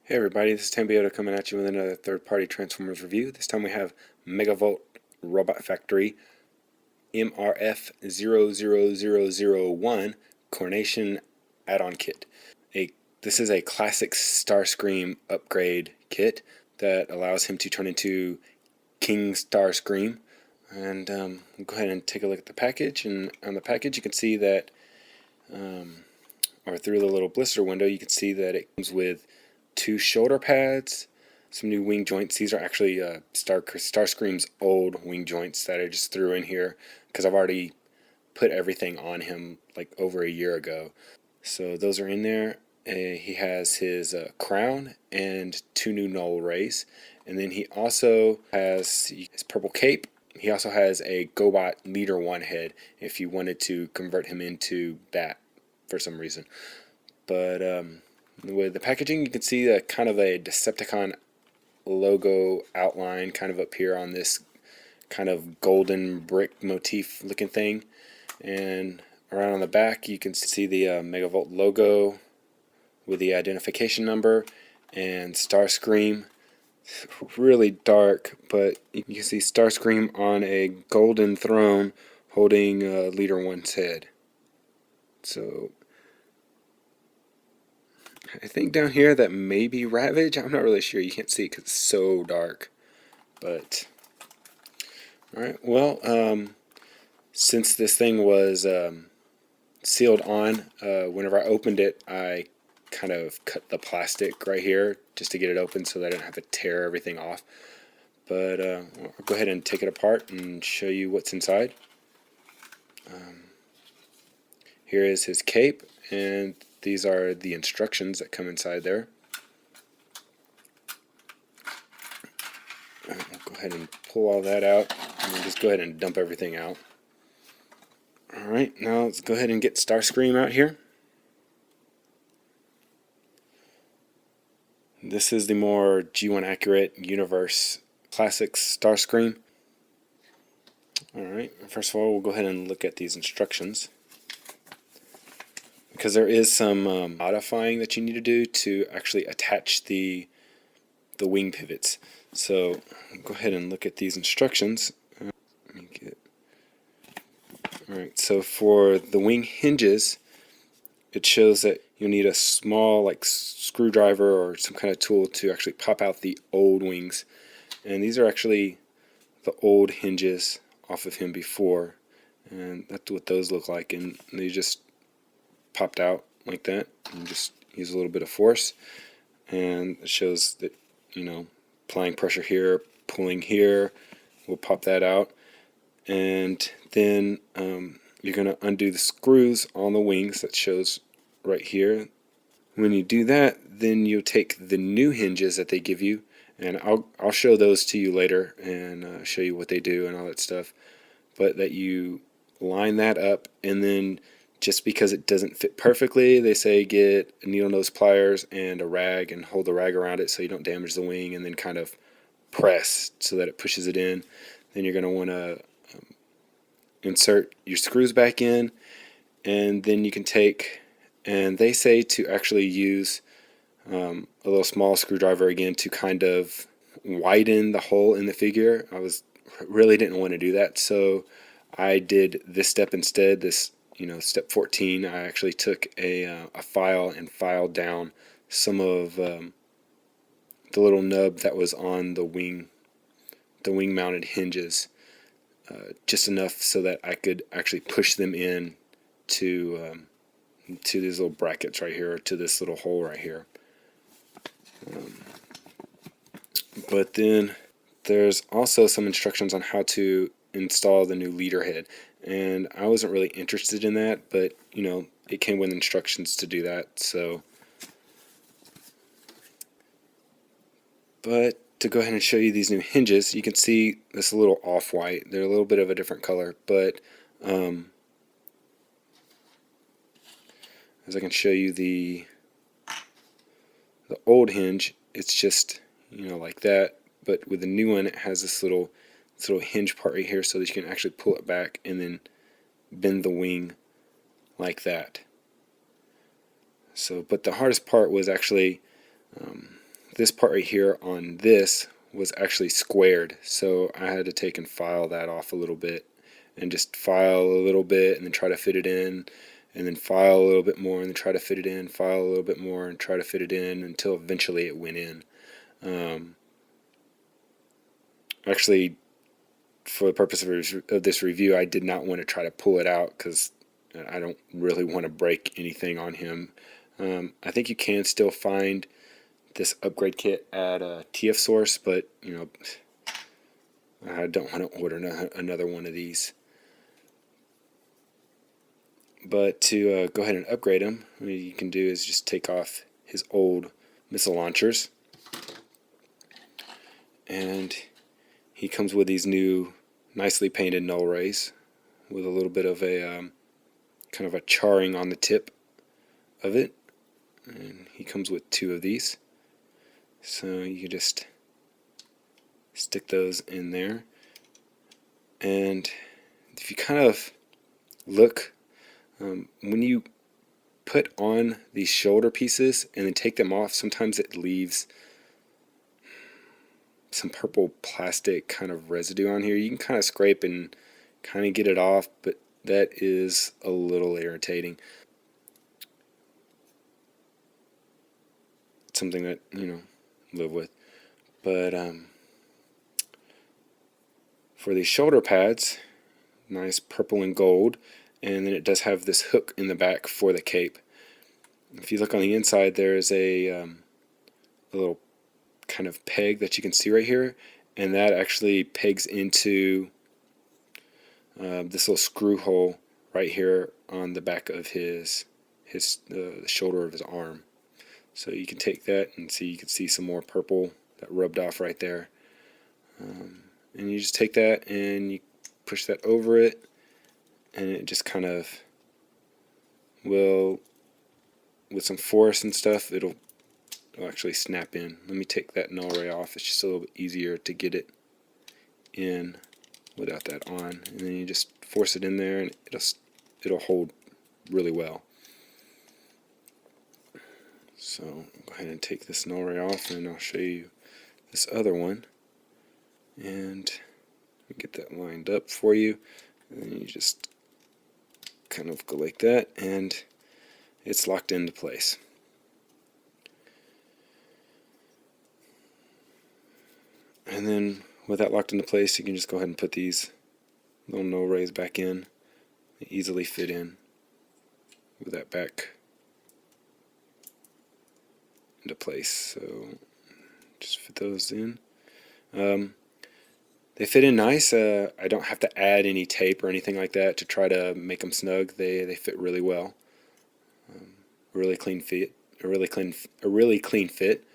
Hey everybody, this is Tambioto coming at you with another third-party Transformers review. This time we have Megavolt Robot Factory MRF-00001 Coronation add-on kit. This is a classic Starscream upgrade kit that allows him to turn into King Starscream. And we'll go ahead and take a look at the package. And on the package you can see that, or through the little blister window, you can see that it comes with 2 shoulder pads, some new wing joints. These are actually Starscream's old wing joints that I just threw in here because I've already put everything on him like over a year ago. So those are in there. He has his crown and 2 new null rays, and then he also has his purple cape. He also has a GoBot Leader 1 head if you wanted to convert him into that for some reason. But with the packaging, you can see kind of a Decepticon logo outline kind of up here on this kind of golden brick motif looking thing. And around on the back you can see the Megavolt logo with the identification number and Starscream. Really dark, but you can see Starscream on a golden throne holding Leader 1's head. So I think down here that may be Ravage. I'm not really sure. You can't see it because it's so dark. But alright, well, since this thing was sealed on, whenever I opened it, I kind of cut the plastic right here just to get it open so that I didn't have to tear everything off. But I'll go ahead and take it apart and show you what's inside. Here is his cape, and these are the instructions that come inside there. I'll go ahead and pull all that out and just go ahead and dump everything out. Alright, now let's go ahead and get Starscream out here. This is the more G1 accurate universe classic Starscream. Alright, first of all we'll go ahead and look at these instructions, because there is some modifying that you need to do to actually attach the wing pivots. So go ahead and look at these instructions. Alright, so for the wing hinges, it shows that you'll need a small like screwdriver or some kind of tool to actually pop out the old wings. And these are actually the old hinges off of him before, and that's what those look like, and they just popped out like that, and just use a little bit of force, and it shows that, you know, applying pressure here, pulling here will pop that out. And then you're going to undo the screws on the wings that shows right here. When you do that, then you'll take the new hinges that they give you, and I'll show those to you later and show you what they do and all that stuff, but that you line that up, and then just because it doesn't fit perfectly, they say get needle nose pliers and a rag and hold the rag around it so you don't damage the wing, and then kind of press so that it pushes it in. Then you're going to want to insert your screws back in, and then you can take, and they say to actually use a little small screwdriver again to kind of widen the hole in the figure. I really didn't want to do that, so I did this step instead. This, you know, step 14, I actually took a file and filed down some of the little nub that was on the wing mounted hinges, just enough so that I could actually push them in to these little brackets right here, or to this little hole right here. But then there's also some instructions on how to install the new leader head, and I wasn't really interested in that, but you know, it came with instructions to do that. So, but to go ahead and show you these new hinges, you can see this little off-white. They're a little bit of a different color, but as I can show you the old hinge, it's just, you know, like that, but with the new one it has this little hinge part right here so that you can actually pull it back and then bend the wing like that. So, but the hardest part was actually this part right here on this was actually squared, so I had to take and file that off a little bit, and just file a little bit and then try to fit it in, and then file a little bit more and then try to fit it in, file a little bit more and try to fit it in until eventually it went in. Actually, for the purpose of this review, I did not want to try to pull it out because I don't really want to break anything on him. I think you can still find this upgrade kit at a TF Source, but I don't want to order another one of these. But to go ahead and upgrade him, what you can do is just take off his old missile launchers, and he comes with these new nicely painted null rays with a little bit of a kind of a charring on the tip of it, and he comes with 2 of these, so you can just stick those in there. And if you kind of look, when you put on these shoulder pieces and then take them off, sometimes it leaves some purple plastic kind of residue on here. You can kind of scrape and kind of get it off, but that is a little irritating. It's something that, live with. But for these shoulder pads, nice purple and gold, and then it does have this hook in the back for the cape. If you look on the inside, there is a little kind of peg that you can see right here, and that actually pegs into this little screw hole right here on the back of his the shoulder of his arm. So you can take that and you can see some more purple that rubbed off right there. And you just take that and you push that over it, and it just kind of will, with some force and stuff, it'll actually snap in. Let me take that null ray off. It's just a little bit easier to get it in without that on, and then you just force it in there and it'll hold really well. So go ahead and take this null ray off, and I'll show you this other one, and get that lined up for you, and then you just kind of go like that, and it's locked into place. And then with that locked into place, you can just go ahead and put these little null rays back in. They easily fit in with that back into place. So just fit those in. They fit in nice. I don't have to add any tape or anything like that to try to make them snug. They fit really well. Really clean fit. A really clean fit.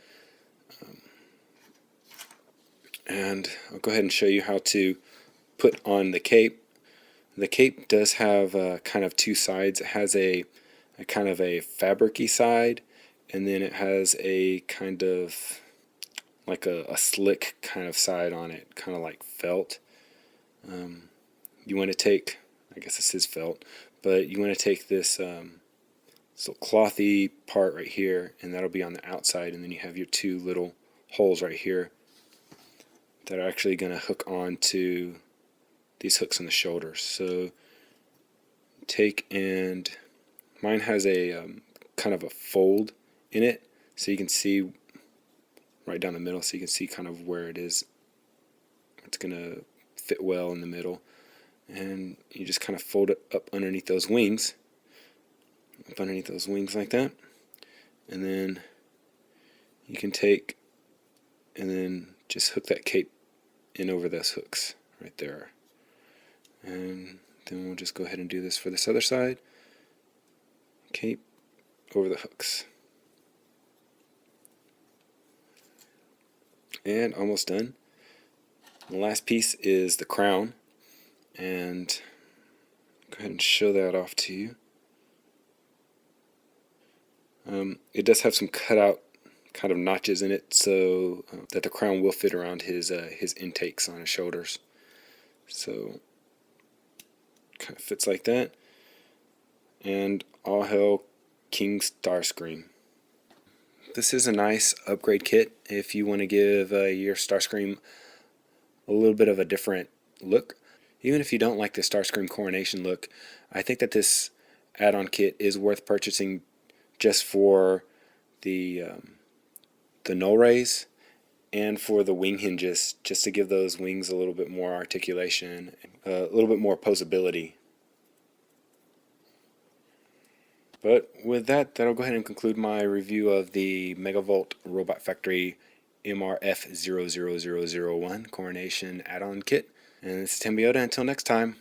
And I'll go ahead and show you how to put on the cape. The cape does have kind of 2 sides. It has a kind of a fabric-y side, and then it has a kind of like a slick kind of side on it, kind of like felt. You want to take, I guess this is felt, but you want to take this little clothy part right here, and that'll be on the outside, and then you have your 2 little holes right here that are actually going to hook on to these hooks on the shoulders. So take, and mine has a kind of a fold in it, so you can see right down the middle, so you can see kind of where it is. It's going to fit well in the middle, and you just kind of fold it up underneath those wings, like that, and then you can take and then just hook that cape in over those hooks right there. And then we'll just go ahead and do this for this other side. Cape over the hooks. And almost done. The last piece is the crown, and go ahead and show that off to you. It does have some cutout kind of notches in it, so that the crown will fit around his intakes on his shoulders. So kind of fits like that. And all hail King Starscream. This is a nice upgrade kit if you want to give your Starscream a little bit of a different look. Even if you don't like the Starscream Coronation look, I think that this add-on kit is worth purchasing just for the null rays and for the wing hinges, just to give those wings a little bit more articulation, a little bit more posability. But with that, that'll go ahead and conclude my review of the Megavolt Robot Factory MRF-00001 Coronation add-on kit. And this is Tim Biota. Until next time.